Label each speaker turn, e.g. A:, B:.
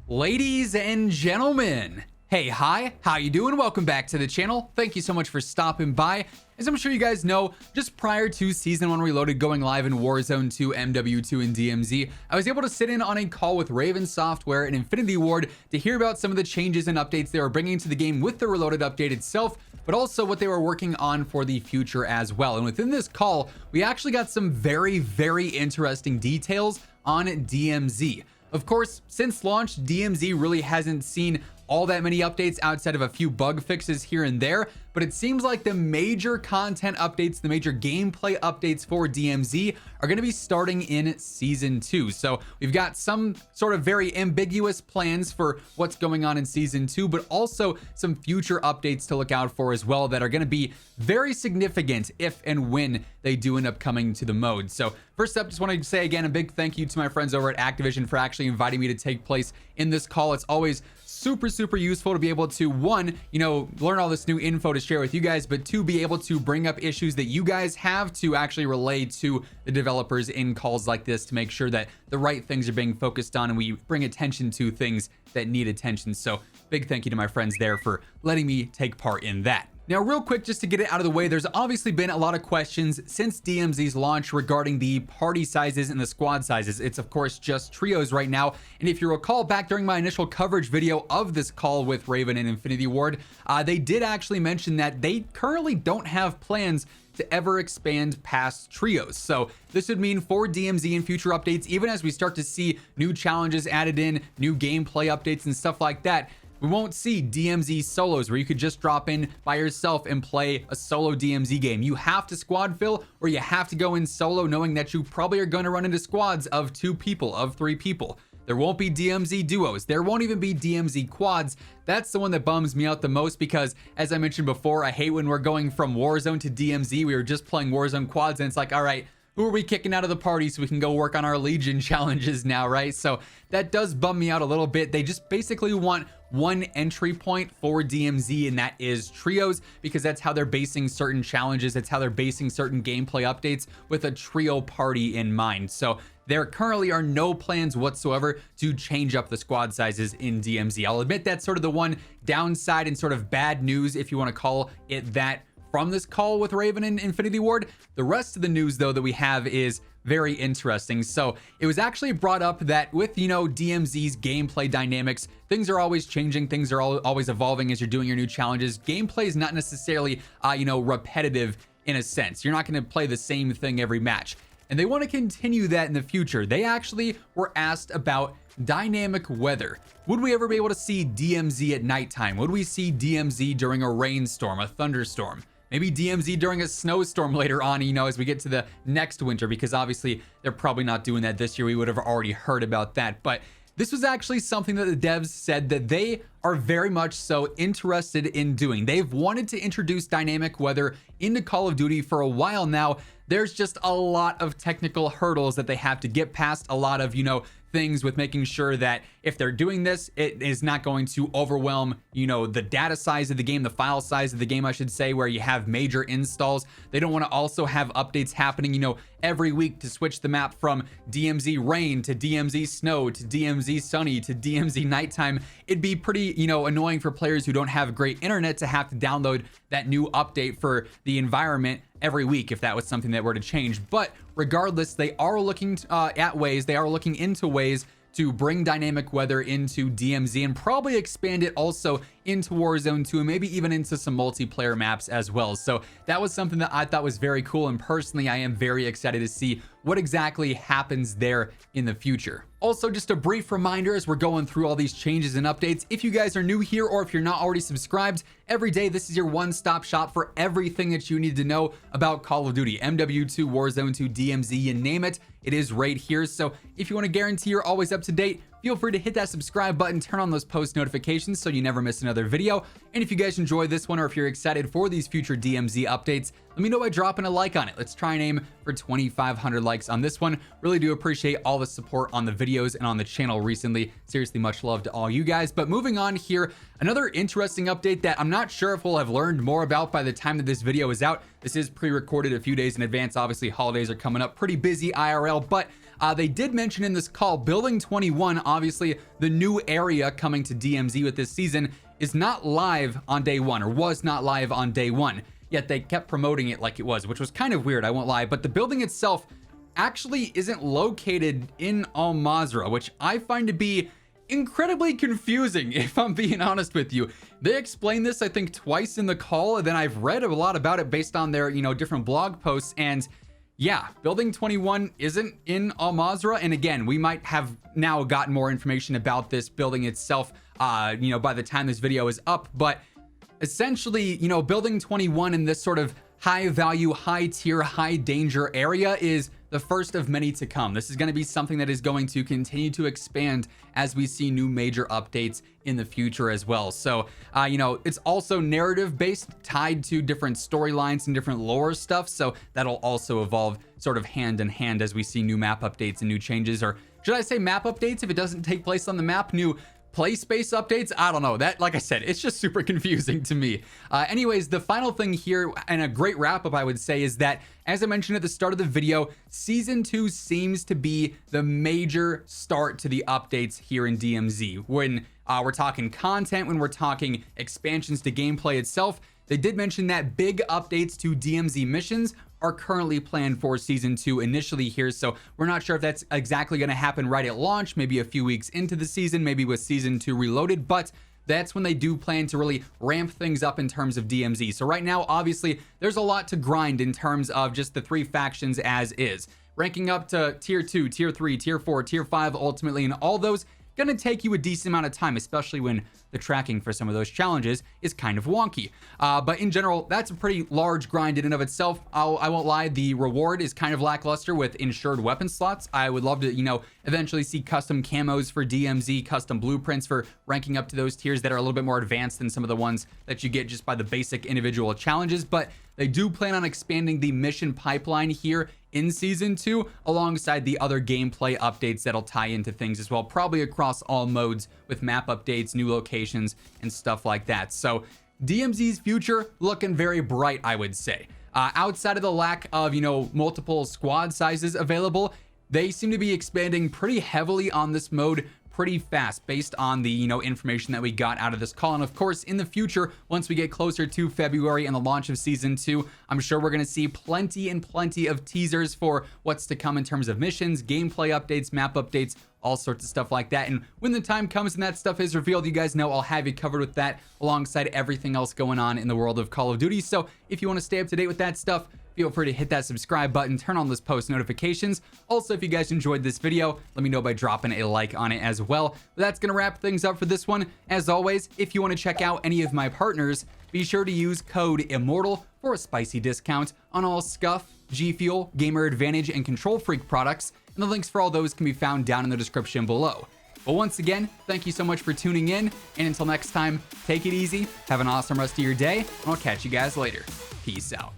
A: Ladies and gentlemen, hey, hi, how you doing? Welcome back to the channel. Thank you so much for stopping by. As I'm sure you guys know, just prior to Season 1 Reloaded going live in Warzone 2, MW2, and DMZ, I was able to sit in on a call with Raven Software and Infinity Ward to hear about some of the changes and updates they were bringing to the game with the Reloaded update itself, but also what they were working on for the future as well. And within this call, we actually got some very, very interesting details on DMZ. Of course, since launch, DMZ really hasn't seen all that many updates outside of a few bug fixes here and there, but it seems like the major content updates, the major gameplay updates for DMZ are going to be starting in Season 2. So we've got some sort of very ambiguous plans for what's going on in Season 2, but also some future updates to look out for as well that are going to be very significant if and when they do end up coming to the mode. So first up, just want to say again a big thank you to my friends over at Activision for actually inviting me to take place in this call. It's always super useful to be able to, one, learn all this new info to share with you guys, but two, be able to bring up issues that you guys have to actually relay to the developers in calls like this to make sure that the right things are being focused on and we bring attention to things that need attention. So big thank you to my friends there for letting me take part in that. Now, real quick, just to get it out of the way, there's obviously been a lot of questions since DMZ's launch regarding the party sizes and the squad sizes. It's, of course, just trios right now. And if you recall back during my initial coverage video of this call with Raven and Infinity Ward, they did actually mention that they currently don't have plans to ever expand past trios. So this would mean for DMZ in future updates, even as we start to see new challenges added in, new gameplay updates and stuff like that, we won't see DMZ solos where you could just drop in by yourself and play a solo DMZ game. You have to squad fill or you have to go in solo knowing that you probably are going to run into squads of 2 people, of 3 people. There won't be DMZ duos. There won't even be DMZ quads. That's the one that bums me out the most because, as I mentioned before, I hate when we're going from Warzone to DMZ. We were just playing Warzone quads and it's like, all right, who are we kicking out of the party so we can go work on our Legion challenges now, right? So that does bum me out a little bit. They just basically want one entry point for DMZ, and that is trios, because that's how they're basing certain challenges. That's how they're basing certain gameplay updates with a trio party in mind. So there currently are no plans whatsoever to change up the squad sizes in DMZ. I'll admit that's sort of the one downside and sort of bad news, if you want to call it that, from this call with Raven and Infinity Ward. The rest of the news, though, that we have is very interesting. So it was actually brought up that with, DMZ's gameplay dynamics, things are always changing. Things are always evolving as you're doing your new challenges. Gameplay is not necessarily, repetitive in a sense. You're not going to play the same thing every match. And they want to continue that in the future. They actually were asked about dynamic weather. Would we ever be able to see DMZ at nighttime? Would we see DMZ during a rainstorm, a thunderstorm? Maybe DMZ during a snowstorm later on, as we get to the next winter, because obviously they're probably not doing that this year. We would have already heard about that. But this was actually something that the devs said that they are very much so interested in doing. They've wanted to introduce dynamic weather into Call of Duty for a while now. There's just a lot of technical hurdles that they have to get past, a lot of, things with making sure that if they're doing this, it is not going to overwhelm, the data size of the game, the file size of the game, I should say, where you have major installs. They don't want to also have updates happening, every week to switch the map from DMZ rain to DMZ snow to DMZ sunny to DMZ nighttime. It'd be pretty, annoying for players who don't have great internet to have to download that new update for the environment every week if that was something that were to change. But regardless, they are looking into ways to bring dynamic weather into DMZ and probably expand it also into Warzone 2 and maybe even into some multiplayer maps as well. So that was something that I thought was very cool, and personally I am very excited to see what exactly happens there in the future. Also, just a brief reminder as we're going through all these changes and updates, if you guys are new here or if you're not already subscribed, every day this is your one-stop shop for everything that you need to know about Call of Duty, MW2, Warzone 2, DMZ, you name it, it is right here. So if you want to guarantee you're always up to date, feel free to hit that subscribe button, turn on those post notifications so you never miss another video. And if you guys enjoy this one or if you're excited for these future DMZ updates, let me know by dropping a like on it. Let's try and aim for 2,500 likes on this one. Really do appreciate all the support on the videos and on the channel recently. Seriously, much love to all you guys. But moving on here, another interesting update that I'm not sure if we'll have learned more about by the time that this video is out. This is pre-recorded a few days in advance. Obviously, holidays are coming up, pretty busy IRL, but they did mention in this call, Building 21, obviously the new area coming to DMZ with this season, is not live on day one, or was not live on day one. Yet they kept promoting it like it was, which was kind of weird, I won't lie. But the building itself actually isn't located in Al Mazrah, which I find to be incredibly confusing, if I'm being honest with you. They explained this, I think, twice in the call, and then I've read a lot about it based on their, different blog posts, and yeah, Building 21 isn't in Al Mazrah. And again, we might have now gotten more information about this building itself, by the time this video is up. But essentially, Building 21 in this sort of high value, high tier, high danger area is the first of many to come. This is going to be something that is going to continue to expand as we see new major updates in the future as well. So, it's also narrative based, tied to different storylines and different lore stuff. So that'll also evolve sort of hand in hand as we see new map updates and new changes, or should I say map updates if it doesn't take place on the map, new play space updates. I don't know, that, like I said, it's just super confusing to me. Anyways, the final thing here, and a great wrap up I would say, is that as I mentioned at the start of the video, season 2 seems to be the major start to the updates here in DMZ. When we're talking content, when we're talking expansions to gameplay itself, they did mention that big updates to DMZ missions are currently planned for season 2 initially here. So we're not sure if that's exactly going to happen right at launch, maybe a few weeks into the season, maybe with season 2 reloaded, but that's when they do plan to really ramp things up in terms of DMZ. So right now, obviously, there's a lot to grind in terms of just the 3 factions as is. Ranking up to tier 2, tier 3, tier 4, tier 5, ultimately, and all those gonna take you a decent amount of time, especially when the tracking for some of those challenges is kind of wonky. But in general, that's a pretty large grind in and of itself. I won't lie, the reward is kind of lackluster with insured weapon slots. I would love to, eventually see custom camos for DMZ, custom blueprints for ranking up to those tiers that are a little bit more advanced than some of the ones that you get just by the basic individual challenges. But they do plan on expanding the mission pipeline here in season 2 alongside the other gameplay updates that'll tie into things as well, probably across all modes with map updates, new locations, and stuff like that. So DMZ's future looking very bright, I would say. Outside of the lack of, multiple squad sizes available, they seem to be expanding pretty heavily on this mode pretty fast based on the information that we got out of this call. And of course, in the future, once we get closer to February and the launch of season 2, I'm sure we're going to see plenty and plenty of teasers for what's to come in terms of missions, gameplay updates, map updates, all sorts of stuff like that. And when the time comes and that stuff is revealed, you guys know I'll have you covered with that alongside everything else going on in the world of Call of Duty. So if you want to stay up to date with that stuff, feel free to hit that subscribe button, turn on those post notifications. Also, if you guys enjoyed this video, let me know by dropping a like on it as well. But that's going to wrap things up for this one. As always, if you want to check out any of my partners, be sure to use code WhosImmortal for a spicy discount on all Scuff, G Fuel, Gamer Advantage, and Control Freak products. And the links for all those can be found down in the description below. But once again, thank you so much for tuning in. And until next time, take it easy, have an awesome rest of your day, and I'll catch you guys later. Peace out.